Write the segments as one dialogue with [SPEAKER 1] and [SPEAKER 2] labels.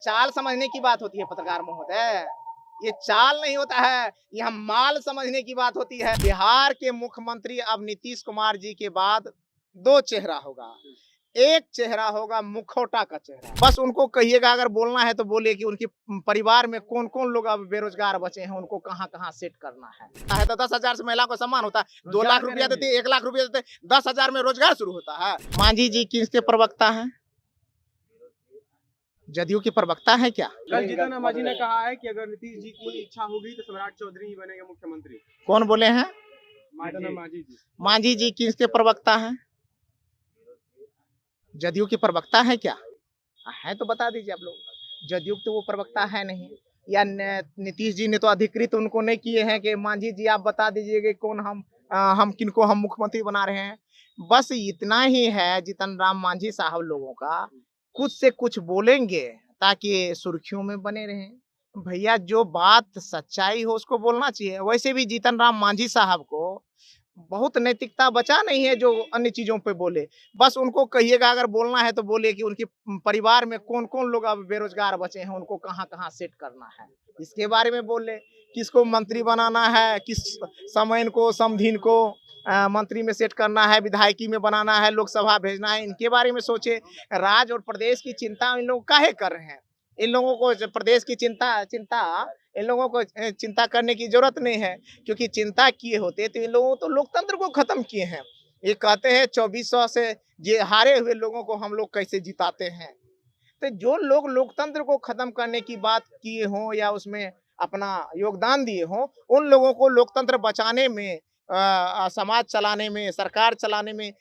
[SPEAKER 1] चाल समझने की बात होती है पत्रकार महोदय, ये चाल नहीं होता है, यह माल समझने की बात होती है। बिहार के मुख्यमंत्री अब नीतीश कुमार जी के बाद दो चेहरा होगा। एक चेहरा होगा मुखौटा का चेहरा। बस उनको कहिएगा, अगर बोलना है तो बोलिए कि उनके परिवार में कौन कौन लोग अब बेरोजगार बचे हैं, उनको कहाँ कहाँ सेट करना है। तो 10,000 से महिला को सम्मान होता है, 2 लाख रुपया देते, 1 लाख रुपया देते, 10,000 में रोजगार शुरू होता है। मांझी जी किसके प्रवक्ता है? जदयू के प्रवक्ता है क्या?
[SPEAKER 2] कल जीतन राम मांझी ने कहा है कि अगर नीतीश जी की इच्छा होगी तो सम्राट चौधरी ही बनेगा मुख्यमंत्री।
[SPEAKER 1] कौन बोले हैं?
[SPEAKER 2] जीतन राम मांझी जी।
[SPEAKER 1] मांझी जी किसके प्रवक्ता हैं? जदयू के प्रवक्ता है क्या? है तो बता दीजिए आप लोग। जदयू तो वो प्रवक्ता है नहीं, या नीतीश जी ने तो अधिकृत उनको नहीं किए हैं कि मांझी जी आप बता दीजिए कि कौन हम किनको हम मुख्यमंत्री बना रहे हैं। बस इतना ही है जीतन राम मांझी साहब लोगों का, कुछ से कुछ बोलेंगे ताकि सुर्खियों में बने रहें। भैया जो बात सच्चाई हो उसको बोलना चाहिए। वैसे भी जीतन राम मांझी साहब को बहुत नैतिकता बचा नहीं है जो अन्य चीजों पे बोले। बस उनको कहिएगा, अगर बोलना है तो बोलिए कि उनके परिवार में कौन कौन लोग अब बेरोजगार बचे हैं, उनको कहाँ कहाँ सेट करना है, इसके बारे में बोले। किसको मंत्री बनाना है, किस समयन को समधीन को मंत्री में सेट करना है, विधायकी में बनाना है, लोकसभा भेजना है, इनके बारे में सोचे। राज्य और प्रदेश की चिंता इन लोग काहे कर रहे हैं? इन लोगों को प्रदेश की चिंता चिंता इन लोगों को चिंता करने की जरूरत नहीं है, क्योंकि चिंता किए होते तो इन लोगों तो लोकतंत्र को खत्म किए हैं। ये कहते हैं 2400 से ये हारे हुए लोगों को हम लोग कैसे जिताते हैं। तो जो लोग लोकतंत्र को खत्म करने की बात किए हों या उसमें अपना योगदान दिए हों, उन लोगों को लोकतंत्र बचाने में, समाज चलाने में, सरकार चलाने में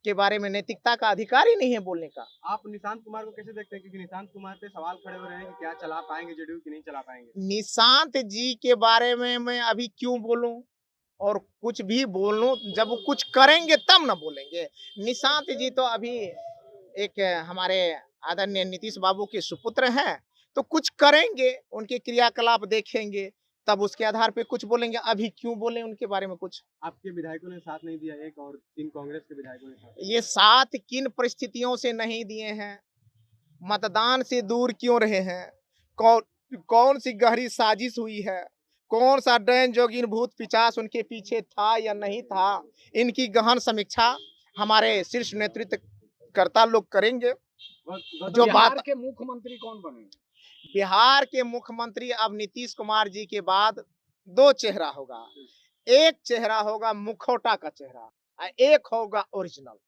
[SPEAKER 1] के बारे में नैतिकता का अधिकार ही नहीं है बोलने का।
[SPEAKER 2] आप निशांत कुमार को कैसे देखते हैं, क्योंकि निशांत कुमार पे सवाल खड़े हो रहे हैं कि क्या चला पाएंगे जदयू की नहीं चला पाएंगे।
[SPEAKER 1] निशांत जी के बारे में मैं अभी क्यों बोलूं और कुछ भी बोलूं, जब वो कुछ करेंगे तब ना बोलेंगे। निशांत जी तो अभी एक हमारे आदरणीय नीतीश बाबू के सुपुत्र हैं, तो कुछ करेंगे, उनके क्रियाकलाप देखेंगे, तब उसके आधार पे कुछ बोलेंगे। अभी क्यों बोले उनके बारे में कुछ?
[SPEAKER 2] आपके विधायकों ने साथ नहीं दिया, एक और 3 कांग्रेस के विधायकों ने साथ।
[SPEAKER 1] ये साथ किन परिस्थितियों से नहीं दिए हैं? मतदान से दूर क्यों रहे हैं? कौन सी गहरी साजिश हुई है? कौन सा डैन जोगिन भूत पिचास उनके पीछे था या नहीं था? इनकी गहन समीक्षा हमारे शीर्ष नेतृत्व कर्ता लोग करेंगे। जो बात
[SPEAKER 3] के मुख्यमंत्री कौन बने?
[SPEAKER 1] बिहार के मुख्यमंत्री अब नीतीश कुमार जी के बाद दो चेहरा होगा। एक चेहरा होगा मुखौटा का चेहरा और एक होगा ओरिजिनल।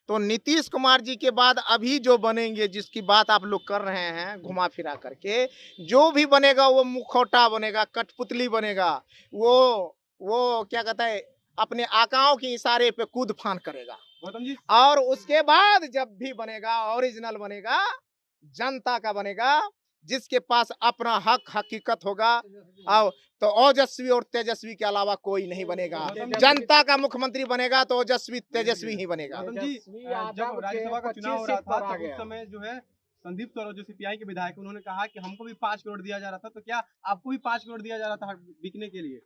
[SPEAKER 1] तो नीतीश कुमार जी के बाद अभी जो बनेंगे, जिसकी बात आप लोग कर रहे हैं घुमा फिरा करके, जो भी बनेगा वो मुखौटा बनेगा, कठपुतली बनेगा। वो क्या कहता है, अपने आकाओं के इशारे पे कूद फान करेगा।
[SPEAKER 2] गौतम जी,
[SPEAKER 1] और उसके बाद जब भी बनेगा ओरिजिनल बनेगा, जनता का बनेगा, जिसके पास अपना हक हकीकत होगा। और तो ओजस्वी और तेजस्वी के अलावा कोई नहीं बनेगा। जनता का मुख्यमंत्री बनेगा तो ओजस्वी तेजस्वी ही बनेगा।
[SPEAKER 2] गौतम जी, जब राज्यसभा का चुनाव हो रहा था तो उस समय जो है संदीप सरोज जो सीपीआई के विधायक, उन्होंने कहा कि हमको भी 5 करोड़ दिया जा रहा था, तो क्या आपको भी 5 करोड़ दिया जा रहा था बिकने के लिए?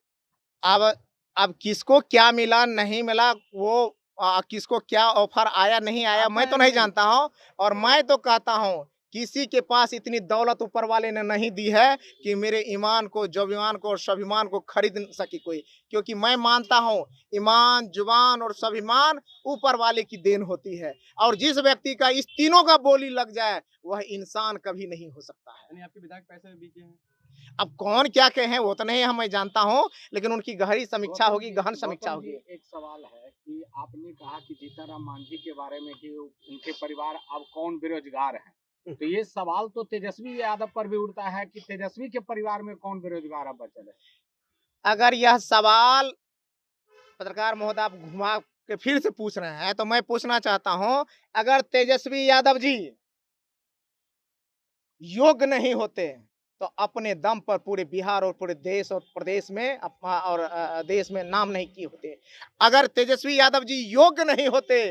[SPEAKER 1] अब किसको क्या मिला नहीं मिला, वो किसको क्या ऑफर आया नहीं आया, मैं तो नहीं जानता हूँ। और मैं तो कहता हूँ किसी के पास इतनी दौलत ऊपर वाले ने नहीं दी है कि मेरे ईमान को, जुबान को और स्वाभिमान को खरीद सके कोई। क्योंकि मैं मानता हूँ ईमान, जुबान और स्वाभिमान ऊपर वाले की देन होती है, और जिस व्यक्ति का इस तीनों का बोली लग जाए वह इंसान कभी नहीं हो सकता है।
[SPEAKER 2] यानी आपके विधायक पैसे में बिके हैं।
[SPEAKER 1] अब कौन क्या कहे वो तो नहीं हम मैं जानता हूँ, लेकिन उनकी गहरी समीक्षा होगी, गहन समीक्षा होगी।
[SPEAKER 3] एक सवाल है कि आपने कहा कि जीतन राम मांझी के बारे में कि उनके परिवार अब कौन बेरोजगार है, तो ये सवाल तो तेजस्वी यादव पर भी उठता है कि तेजस्वी के परिवार में कौन बेरोजगार अब बचल है।
[SPEAKER 1] अगर यह सवाल पत्रकार महोदय आप घुमा के फिर से पूछ रहे हैं, तो मैं पूछना चाहता हूं, अगर तेजस्वी यादव जी योग्य नहीं होते तो अपने दम पर पूरे बिहार और पूरे देश और प्रदेश में और देश में नाम नहीं किए होते। अगर तेजस्वी यादव जी योग्य नहीं होते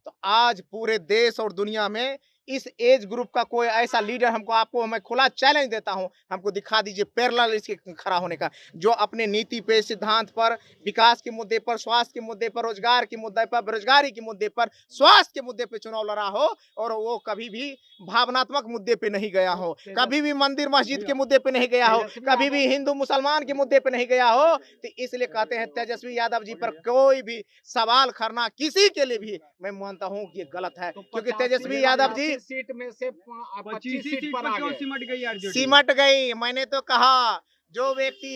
[SPEAKER 1] तो आज पूरे देश और दुनिया में इस एज ग्रुप का कोई ऐसा लीडर हमको, आपको मैं खुला चैलेंज देता हूं, हमको दिखा दीजिए पैरेलल इसके खड़ा होने का, जो अपने नीति पे, सिद्धांत पर, विकास के मुद्दे पर, स्वास्थ्य के मुद्दे पर, रोजगार के मुद्दे पर, बेरोजगारी के मुद्दे पर, स्वास्थ्य के मुद्दे पे चुनाव लड़ा हो, और वो कभी भी भावनात्मक मुद्दे पे नहीं गया हो, कभी भी मंदिर मस्जिद के मुद्दे पे नहीं गया हो, कभी भी हिंदू मुसलमान के मुद्दे पे नहीं गया हो। तो इसलिए कहते हैं तेजस्वी यादव जी पर कोई भी सवाल करना किसी के लिए भी मैं मानता हूं कि ये गलत है, क्योंकि तेजस्वी यादव जी
[SPEAKER 3] सीट में से 25 सीट पर आ गए।
[SPEAKER 2] सिमट गई आरजेडी।
[SPEAKER 1] सिमट गई। मैंने तो कहा, जो व्यक्ति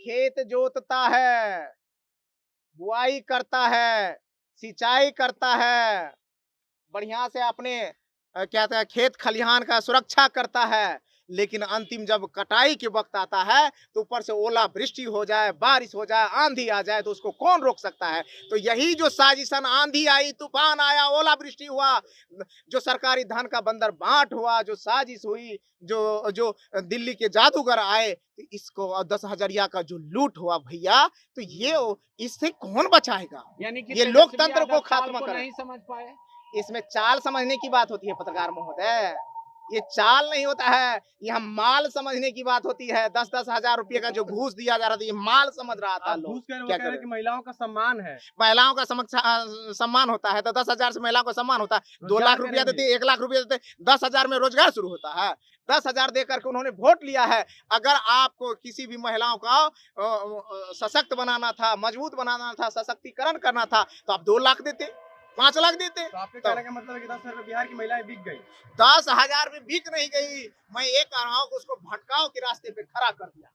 [SPEAKER 1] खेत जोतता है, बुआई करता है, सिंचाई करता है, बढ़िया से अपने क्या कहते हैं खेत खलिहान का सुरक्षा करता है, लेकिन अंतिम जब कटाई के वक्त आता है तो ऊपर से ओला वृष्टि हो जाए, बारिश हो जाए, आंधी आ जाए, तो उसको कौन रोक सकता है। तो यही जो साजिशन, आंधी आई, तूफान आया, ओला वृष्टि हुआ, जो सरकारी धन का बंदर बांट हुआ, जो साजिश हुई, जो जो दिल्ली के जादूगर आए, तो इसको 10,000 का जो लूट हुआ भैया, तो ये इससे कौन बचाएगा।
[SPEAKER 3] यानी कि
[SPEAKER 1] ये
[SPEAKER 3] तेजस्वी
[SPEAKER 1] लोकतंत्र को
[SPEAKER 3] यादव
[SPEAKER 1] खात्मा
[SPEAKER 3] को
[SPEAKER 1] करे।
[SPEAKER 3] नहीं समझ पाए।
[SPEAKER 1] इसमें चाल समझने की बात होती है पत्रकार महोदय, ये चाल नहीं होता है, यह माल समझने की बात होती है। 10-10 हजार रुपये का जो घूस दिया जा रहा था, ये माल समझ रहा था
[SPEAKER 2] आप
[SPEAKER 1] लोग।
[SPEAKER 2] घूस कह रहे हो,
[SPEAKER 1] क्या
[SPEAKER 2] कह रहे हैं
[SPEAKER 1] करें?
[SPEAKER 2] कि महिलाओं का सम्मान है।
[SPEAKER 1] महिलाओं का सम्मान होता है, तो 10,000 से महिलाओं का सम्मान होता है। 2 लाख रुपया देते, 1 लाख रुपया देते, 10,000 में रोजगार शुरू होता है। 10,000 देकर के उन्होंने वोट लिया है। अगर आपको किसी भी महिलाओं का सशक्त बनाना था, मजबूत बनाना था, सशक्तिकरण करना था, तो आप 2 लाख देते, 5 लाख देते।
[SPEAKER 2] तो आपके कहने का मतलब है कि 10,000 बिहार की महिलाएं बिक गई।
[SPEAKER 1] 10,000 में बिक नहीं गई। मैं ये कह रहा हूँ कि उसको भटकाव के रास्ते पे खड़ा कर दिया।